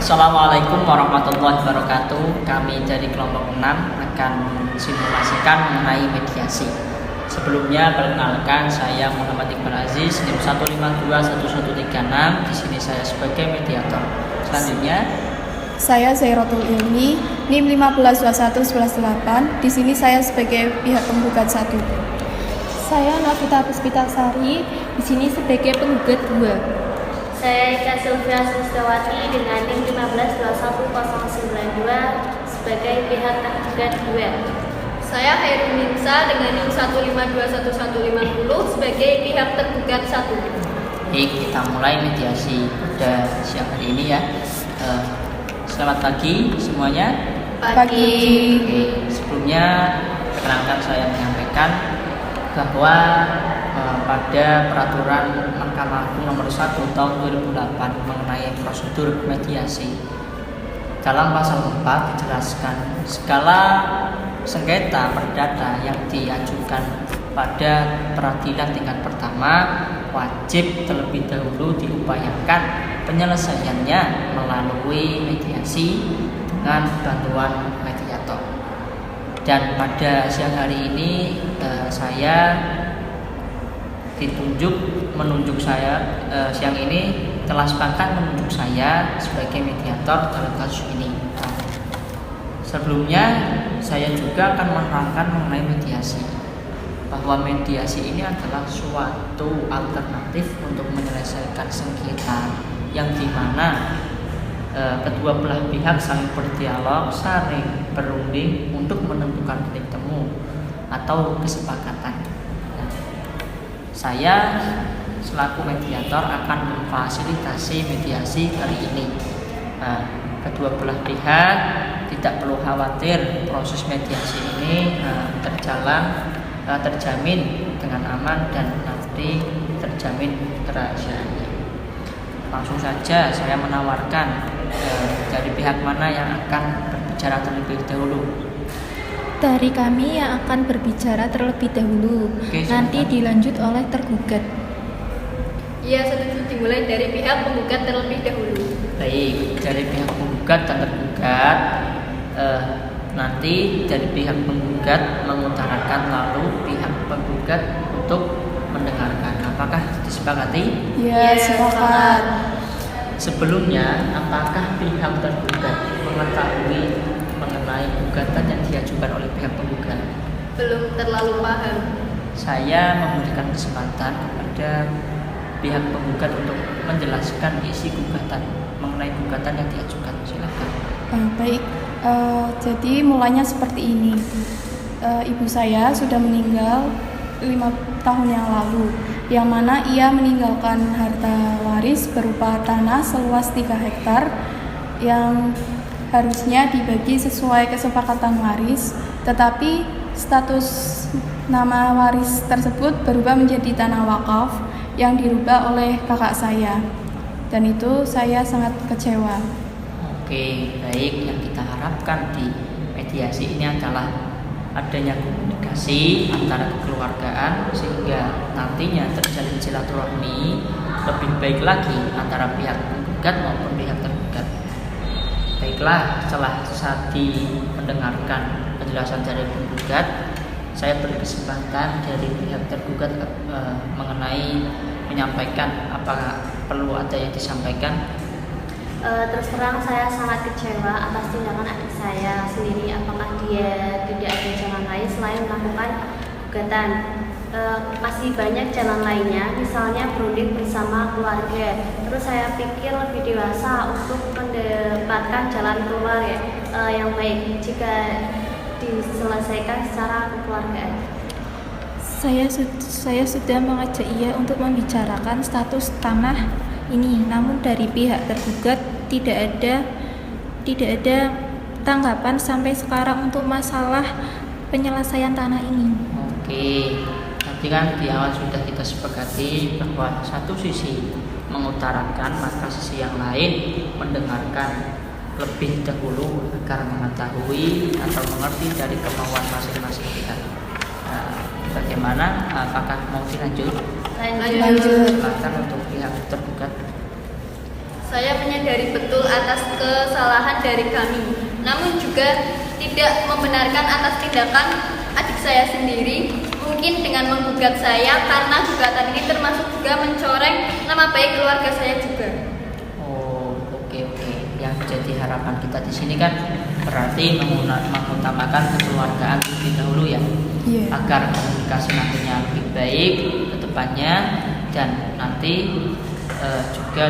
Assalamualaikum warahmatullahi wabarakatuh. Kami dari kelompok 6 akan simulasikan mengenai mediasi. Sebelumnya perkenalkan, saya Muhammad Iqbal Aziz, NIM 1521136. Di sini saya sebagai mediator. Selanjutnya saya Zairatul Ilmi, NIM 1521118. Di sini saya sebagai pihak penggugat 1. Saya Nafita Puspitasari, di sini sebagai penggugat 2. Saya Eka Sylvia Sustawati dengan NIM 1521092 sebagai pihak tergugat 2. Saya Hairun Ninsa dengan NIM 1521150 sebagai pihak tergugat 1. Baik, kita mulai mediasi pada siang hari ini ya. Selamat pagi semuanya. Pagi. Oke, sebelumnya perkenalkan saya menyampaikan bahwa pada peraturan Mahkamah Agung nomor 1 tahun 2008 mengenai prosedur mediasi, dalam pasal 4 dijelaskan segala sengketa perdata yang diajukan pada peradilan tingkat pertama wajib terlebih dahulu diupayakan penyelesaiannya melalui mediasi dengan bantuan mediator. Dan pada siang hari ini saya menunjuk saya siang ini telah sepakat menunjuk saya sebagai mediator dalam kasus ini. Sebelumnya saya juga akan menerangkan mengenai mediasi, bahwa mediasi ini adalah suatu alternatif untuk menyelesaikan sengketa yang dimana kedua belah pihak saling berdialog, saling berunding untuk menentukan titik temu atau kesepakatan. Saya selaku mediator akan memfasilitasi mediasi kali ini. Kedua belah pihak tidak perlu khawatir, proses mediasi ini terjamin dengan aman dan nanti terjamin kerahasiaannya. Langsung saja saya menawarkan dari pihak mana yang akan berbicara terlebih dahulu. Dari kami yang akan berbicara terlebih dahulu. Oke, nanti dilanjut oleh tergugat. Iya, setuju dimulai dari pihak penggugat terlebih dahulu. Baik, dari pihak penggugat dan tergugat, nanti dari pihak penggugat mengutarakan, lalu pihak penggugat untuk mendengarkan. Apakah disepakati? Ya, sepakat. Sebelumnya, apakah pihak tergugat mengetahui mengenai gugatan yang diajukan oleh pihak penggugat? Belum terlalu paham. Saya memberikan kesempatan kepada pihak penggugat untuk menjelaskan isi gugatan mengenai gugatan yang diajukan. Silakan. Baik, jadi mulanya seperti ini. Ibu saya sudah meninggal 5 tahun yang lalu, yang mana ia meninggalkan harta waris berupa tanah seluas 3 hektar yang harusnya dibagi sesuai kesepakatan waris, tetapi status nama waris tersebut berubah menjadi tanah wakaf yang dirubah oleh kakak saya, dan itu saya sangat kecewa. Oke, baik. Yang kita harapkan di mediasi ini adalah adanya komunikasi antara kekeluargaan sehingga nantinya terjalin silaturahmi lebih baik lagi antara pihak penggugat maupun pihak tergugat. Baiklah, setelah tadi mendengarkan penjelasan dari penggugat, saya beri kesempatan dari pihak tergugat mengenai menyampaikan apakah perlu ada yang disampaikan. Terus terang saya sangat kecewa atas tindakan adik saya sendiri. Apakah dia tidak ada jalan lain selain melakukan gugatan? Masih banyak jalan lainnya, misalnya berunding bersama keluarga. Terus saya pikir lebih dewasa untuk mendapatkan jalan keluar yang baik jika diselesaikan secara kekeluargaan. Saya sudah mengajak ia untuk membicarakan status tanah ini, namun dari pihak tergugat tidak ada tanggapan sampai sekarang untuk masalah penyelesaian tanah ini. Oke, tadi kan di awal sudah kita sepakati bahwa satu sisi mengutarakan, maka sisi yang lain mendengarkan lebih dahulu agar mengetahui atau mengerti dari kemauan masing-masing pihak. Bagaimana? Apakah mau dilanjut? Lanjut. Silakan untuk pihak tergugat. Saya menyadari betul atas kesalahan dari kami, namun juga tidak membenarkan atas tindakan adik saya sendiri. Mungkin dengan menggugat saya karena gugatan ini termasuk juga mencoreng nama baik keluarga saya juga. Oh, oke. Yang jadi harapan kita di sini kan berarti mengutamakan kekeluargaan terlebih dahulu ya, agar komunikasi nantinya lebih baik ke depannya dan nanti juga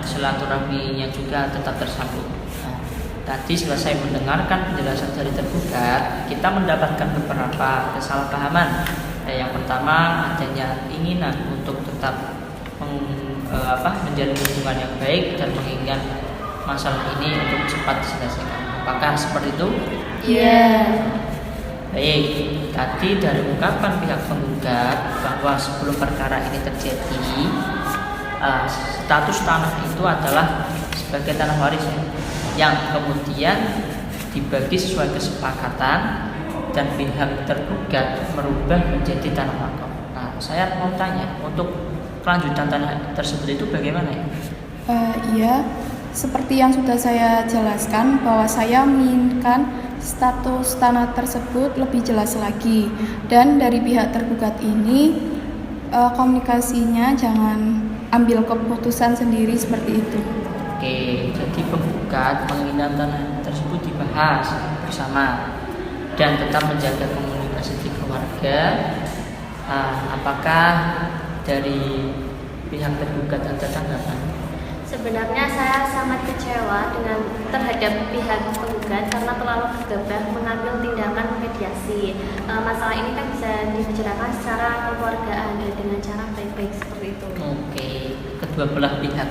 silaturahminya juga tetap tersambung. Nah, tadi selesai mendengarkan penjelasan dari tergugat, kita mendapatkan beberapa kesalahpahaman. Yang pertama adanya keinginan untuk tetap menjalin hubungan yang baik dan menginginkan masalah ini untuk cepat diselesaikan. Apakah seperti itu? Iya. Baik, tadi dari ungkapan pihak penggugat bahwa sebelum perkara ini terjadi, status tanah itu adalah sebagai tanah waris ya, yang kemudian dibagi sesuai kesepakatan dan pihak tergugat merubah menjadi tanah wakaf. Nah, saya mau tanya, untuk kelanjutan tanah tersebut itu bagaimana ya? Iya, seperti yang sudah saya jelaskan bahwa saya menginginkan status tanah tersebut lebih jelas lagi, dan dari pihak tergugat ini komunikasinya jangan ambil keputusan sendiri seperti itu. Oke, jadi penggugat menginginkan tanah tersebut dibahas bersama dan tetap menjaga komunikasi di keluarga. Apakah dari pihak tergugat ada tanggapan? Sebenarnya saya sangat kecewa terhadap pihak penggugat karena terlalu gegabah mengambil tindakan mediasi. Masalah ini kan bisa dibicarakan secara kekeluargaan dan dengan cara baik-baik seperti itu. Oke, kedua belah pihak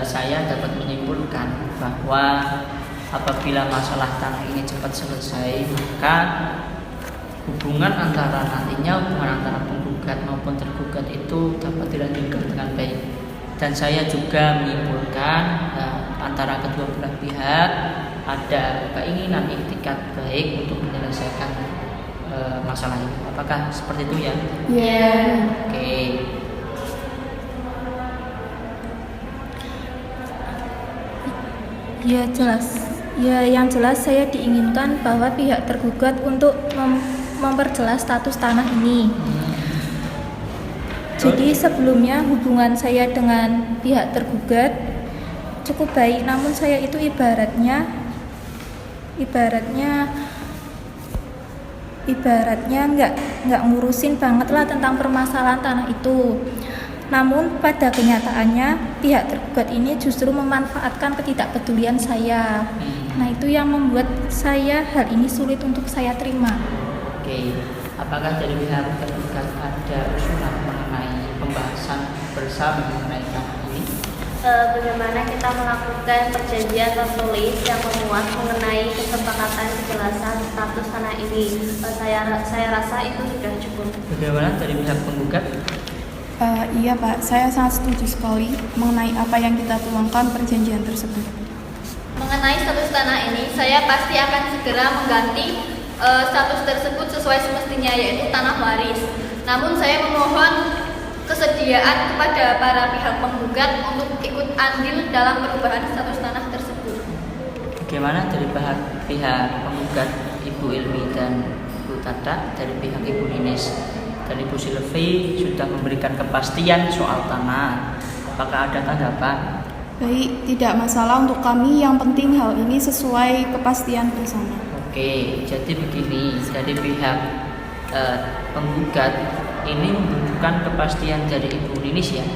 saya dapat menyimpulkan bahwa apabila masalah tanah ini cepat selesai, maka hubungan antara penggugat maupun tergugat itu dapat dilanjutkan dengan baik. Dan saya juga menyimpulkan antara kedua belah pihak ada keinginan ikhtikat baik untuk menyelesaikan masalah ini. Apakah seperti itu ya? Iya. Oke. Ya jelas. Ya yang jelas saya diinginkan bahwa pihak tergugat untuk memperjelas status tanah ini. Jadi sebelumnya hubungan saya dengan pihak tergugat cukup baik, namun saya itu ibaratnya nggak ngurusin banget lah tentang permasalahan tanah itu. Namun pada kenyataannya pihak tergugat ini justru memanfaatkan ketidakpedulian saya. Nah itu yang membuat hal ini sulit untuk saya terima. Oke, apakah dari pihak tergugat ada usulan mengenai pembahasan bersama mengenai tanah ini? Bagaimana kita melakukan perjanjian tertulis yang memuat mengenai kesepakatan kejelasan status tanah ini? Saya rasa itu sudah cukup. Bagaimana dari pihak penggugat? Iya Pak, saya sangat setuju sekali mengenai apa yang kita tuangkan perjanjian tersebut. Mengenai status tanah ini, saya pasti akan segera mengganti status tersebut sesuai semestinya, yaitu tanah waris. Namun saya memohon kesediaan kepada para pihak penggugat untuk ikut andil dalam perubahan status tanah tersebut. Bagaimana dari pihak penggugat Ibu Ilmi dan Ibu Tata, dari pihak Ibu Ninis dan Ibu Silvi sudah memberikan kepastian soal tanah? Apakah ada tanggapan? Baik, tidak masalah untuk kami, yang penting hal ini sesuai kepastian bersama. Oke, jadi begini, dari pihak penggugat ini membutuhkan kepastian dari Ibu Ninis ya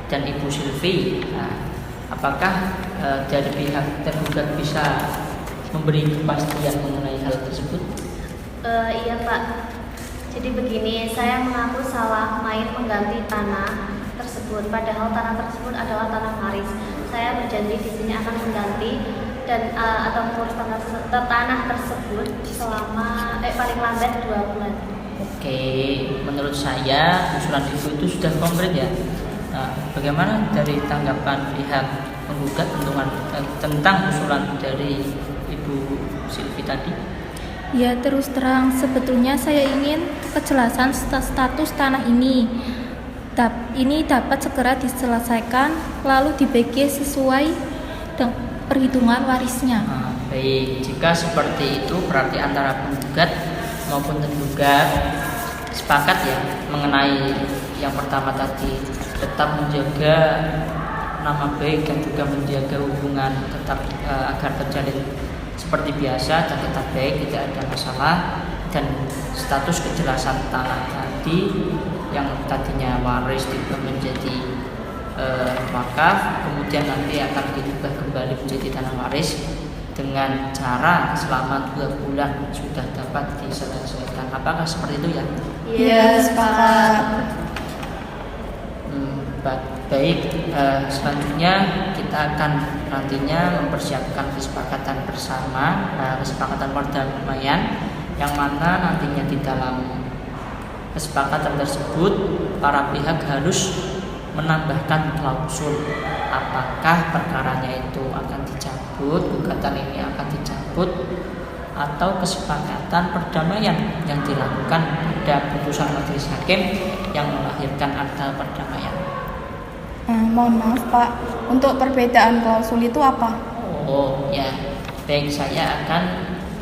dan Ibu Silvi. Nah, apakah dari pihak tergugat bisa memberi kepastian mengenai hal tersebut? Iya Pak. Jadi begini, saya mengaku salah main mengganti tanah tersebut, padahal tanah tersebut adalah tanah waris. Saya berjanji di sini akan mengganti dan atau mengurus tanah tersebut selama paling lambat 2 bulan. Oke, menurut saya usulan Ibu itu sudah konkret ya. Nah, bagaimana dari tanggapan pihak penggugat tentang usulan dari Ibu Silvi tadi? Ya terus terang sebetulnya saya ingin kejelasan status tanah ini. ini dapat segera diselesaikan lalu dibagi sesuai dengan perhitungan warisnya. Nah, baik, jika seperti itu berarti antara penggugat maupun tergugat sepakat ya mengenai yang pertama tadi, tetap menjaga nama baik dan juga menjaga hubungan tetap agar terjalin seperti biasa dan tetap baik, tidak ada masalah, dan status kejelasan tanah tadi yang tadinya waris diubah menjadi wakaf, kemudian nanti akan diubah kembali menjadi tanah waris dengan cara selama 2 bulan sudah dapat diselesaikan. Apakah seperti itu ya? Iya, sepakat. Baik, selanjutnya kita akan nantinya mempersiapkan kesepakatan bersama, kesepakatan perdamaian, yang mana nantinya di dalam kesepakatan tersebut para pihak harus menambahkan klausul apakah perkaranya itu akan dicabut, gugatan ini akan dicabut, atau kesepakatan perdamaian yang dilakukan pada putusan majelis hakim yang melahirkan akta perdamaian. Mohon maaf Pak, untuk perbedaan klausul itu apa? Oh ya, baik, saya akan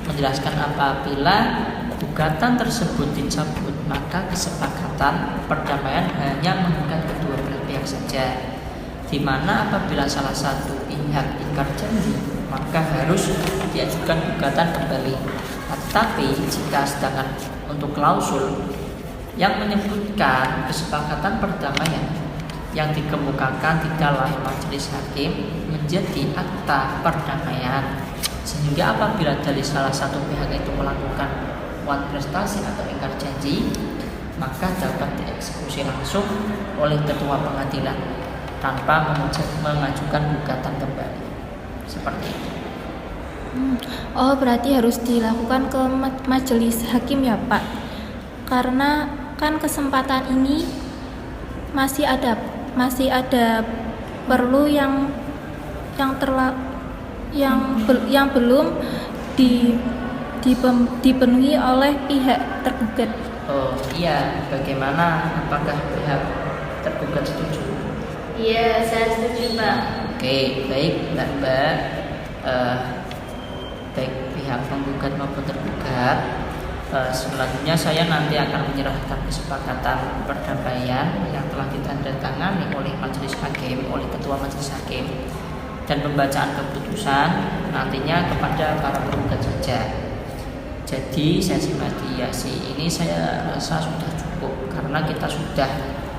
menjelaskan. Apabila gugatan tersebut dicabut, maka kesepakatan perdamaian hanya mengikat kedua belah pihak saja, di mana apabila salah satu pihak ingkar janji maka harus diajukan gugatan kembali. Tetapi jika sedangkan untuk klausul yang menyebutkan kesepakatan perdamaian yang dikemukakan di dalam majelis hakim menjadi akta perdamaian, sehingga apabila dari salah satu pihak itu melakukan wan prestasi atau ingkar janji, maka dapat dieksekusi langsung oleh ketua pengadilan tanpa mengajukan gugatan kembali. Seperti itu. Oh, berarti harus dilakukan ke majelis hakim ya Pak? Karena kan kesempatan ini masih ada perlu yang belum dipenuhi oleh pihak tergugat. Oh iya, bagaimana? Apakah pihak tergugat setuju? Iya, saya setuju Pak. Oke, baik Mbak. Baik pihak penggugat maupun tergugat. Selanjutnya saya nanti akan menyerahkan kesepakatan perdamaian yang telah ditandatangani oleh majelis hakim, oleh ketua majelis hakim, dan pembacaan keputusan nantinya kepada para penggugat saja. Jadi sesi mediasi ini saya rasa sudah cukup karena kita sudah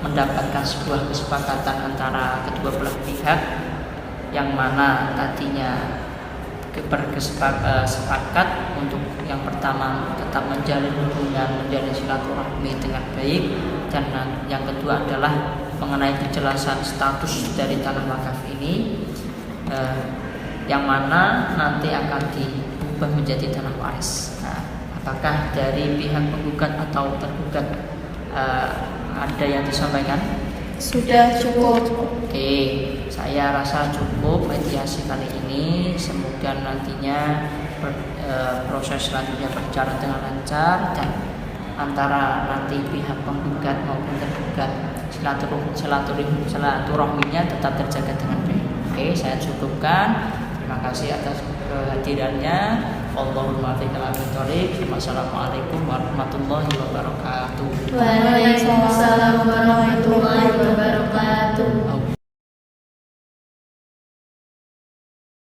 mendapatkan sebuah kesepakatan antara kedua belah pihak, yang mana tadinya sepakat untuk yang pertama tetap menjalin hubungan, menjalin silaturahmi dengan baik, dan yang kedua adalah mengenai kejelasan status dari tanah wakaf ini, yang mana nanti akan diubah menjadi tanah waris. Nah, apakah dari pihak penggugat atau tergugat ada yang disampaikan? Sudah cukup. Oke, saya rasa cukup mediasi kali ini. Semoga nantinya proses selanjutnya berjalan dengan lancar, dan antara nanti pihak penggugat maupun tergugat silaturahminya tetap terjaga dengan baik. Oke, saya cukupkan. Terima kasih atas kehadirannya. Allahumma Wassalamualaikum warahmatullahi wabarakatuh. Waalaikumsalam warahmatullahi wabarakatuh.